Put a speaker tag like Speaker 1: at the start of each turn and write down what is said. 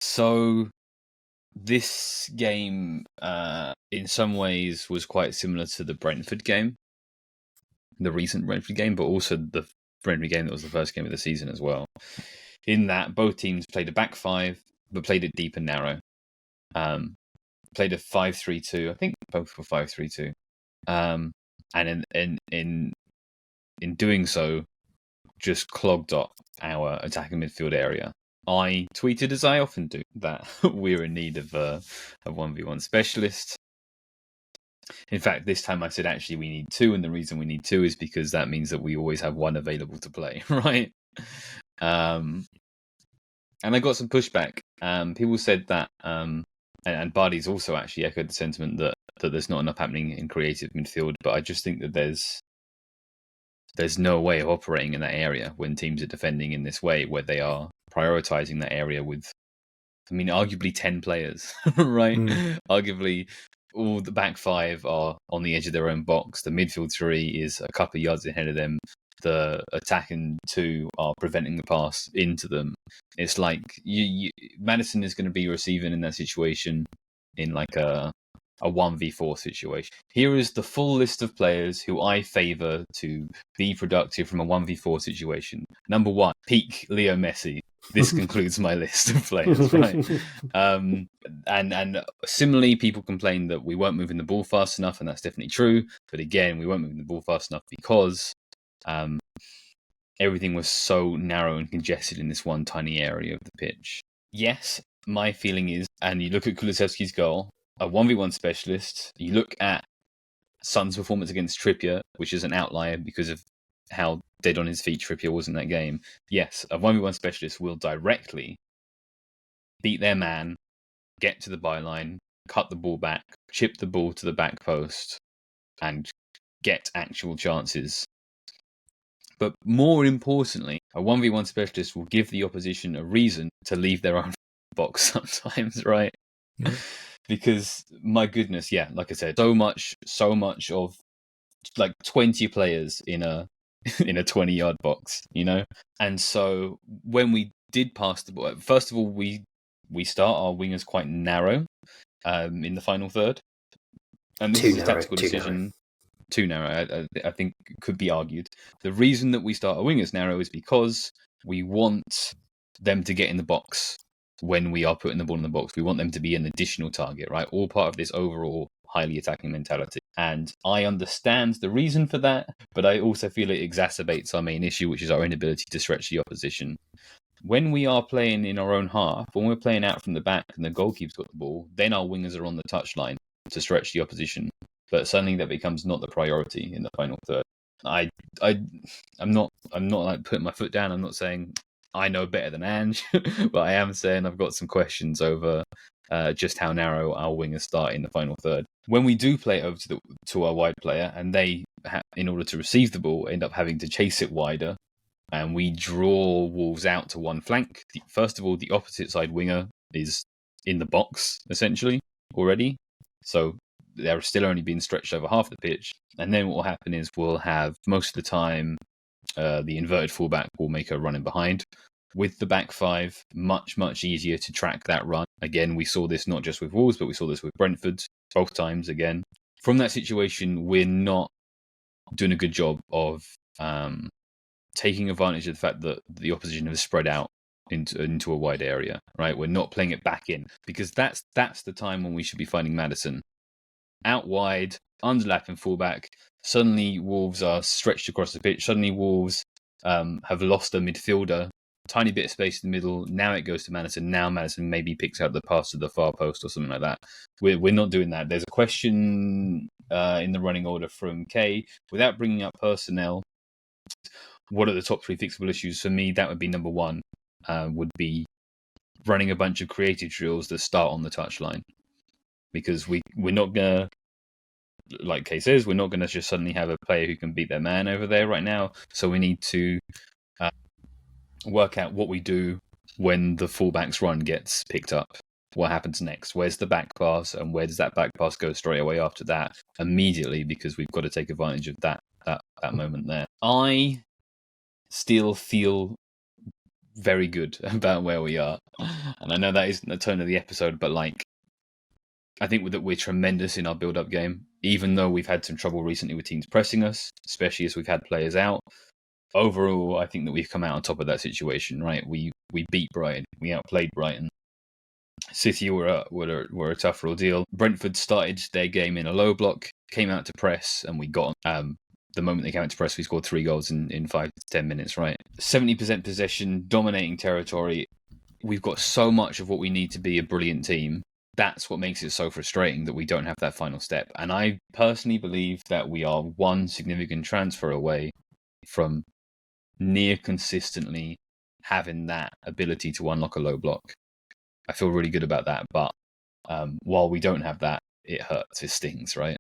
Speaker 1: So this game, in some ways, was quite similar to the Brentford game, the recent Brentford game, but also the Brentford game that was the first game of the season as well. In that, both teams played a back five, but played it deep and narrow. Played a 5-3-2. I think both were 5-3-2. And in doing so, just clogged up our attacking midfield area. I tweeted, as I often do, that we're in need of a 1v1 specialist. In fact, this time I said, actually, we need two, and the reason we need two is because that means that we always have one available to play, right? And I got some pushback. People said that, and Bardi's also actually echoed the sentiment that there's not enough happening in creative midfield, but I just think that there's no way of operating in that area when teams are defending in this way, where they are prioritizing that area with, arguably 10 players, right? Arguably, all the back five are on the edge of their own box. The midfield three is a couple of yards ahead of them. The attacking two are preventing the pass into them. It's like Maddison is going to be receiving in that situation in like a 1v4 situation. Here is the full list of players who I favour to be productive from a 1v4 situation. Number 1, peak Leo Messi. This concludes my list of players, right? And similarly, people complain that we weren't moving the ball fast enough, and that's definitely true. But again, we weren't moving the ball fast enough because everything was so narrow and congested in this one tiny area of the pitch. Yes, my feeling is, and you look at Kulusevski's goal, a 1v1 specialist, you look at Son's performance against Trippier, which is an outlier because of how dead on his feet Trippier was in that game. Yes, a 1v1 specialist will directly beat their man, get to the byline, cut the ball back, chip the ball to the back post, and get actual chances. But more importantly, a 1v1 specialist will give the opposition a reason to leave their own box sometimes, right? Mm-hmm. Because, my goodness, yeah, like I said, so much of like 20 players in a 20-yard box, you know? And so when we did pass the ball, first of all, we start our wingers quite narrow in the final third. And this is a tactical decision. Too narrow, I think could be argued. The reason that we start our wingers narrow is because we want them to get in the box when we are putting the ball in the box. We want them to be an additional target, right? All part of this overall highly attacking mentality. And I understand the reason for that, but I also feel it exacerbates our main issue, which is our inability to stretch the opposition. When we are playing in our own half, when we're playing out from the back and the goalkeeper's got the ball, then our wingers are on the touchline to stretch the opposition. But suddenly that becomes not the priority in the final third. I'm not like putting my foot down. I'm not saying I know better than Ange, but I am saying I've got some questions over just how narrow our wingers start in the final third. When we do play it over to our wide player, and they, in order to receive the ball, end up having to chase it wider, and we draw Wolves out to one flank. First of all, the opposite side winger is in the box, essentially, already. So they're still only being stretched over half the pitch. And then what will happen is we'll have, most of the time, the inverted fullback will make a run in behind. With the back five, much, much easier to track that run. Again, we saw this not just with Wolves, but we saw this with Brentford both times again. From that situation, we're not doing a good job of taking advantage of the fact that the opposition have spread out into a wide area, right? We're not playing it back in, because that's the time when we should be finding Maddison. Out wide, underlapping fullback. Suddenly Wolves are stretched across the pitch. Suddenly Wolves have lost a midfielder. Tiny bit of space in the middle. Now it goes to Maddison. Now Maddison maybe picks out the pass to the far post or something like that. We're not doing that. There's a question in the running order from Kay. Without bringing up personnel, what are the top 3 fixable issues? For me, that would be number 1. Would be running a bunch of creative drills that start on the touchline. Because we're not going to, like Kay says, we're not going to just suddenly have a player who can beat their man over there right now. So we need to work out what we do when the fullback's run gets picked up. What happens next? Where's the back pass? And where does that back pass go straight away after that? Immediately, because we've got to take advantage of that moment there. I still feel very good about where we are. And I know that isn't the tone of the episode, but like, I think that we're tremendous in our build-up game, even though we've had some trouble recently with teams pressing us, especially as we've had players out. Overall, I think that we've come out on top of that situation, right? We beat Brighton. We outplayed Brighton. City were a tougher ordeal. Brentford started their game in a low block, came out to press, and we got the moment they came out to press, we scored 3 goals in 5 to 10 minutes, right? 70% possession, dominating territory. We've got so much of what we need to be a brilliant team. That's what makes it so frustrating that we don't have that final step. And I personally believe that we are one significant transfer away from near consistently having that ability to unlock a low block. I feel really good about that, but while we don't have that, it hurts, it stings, right?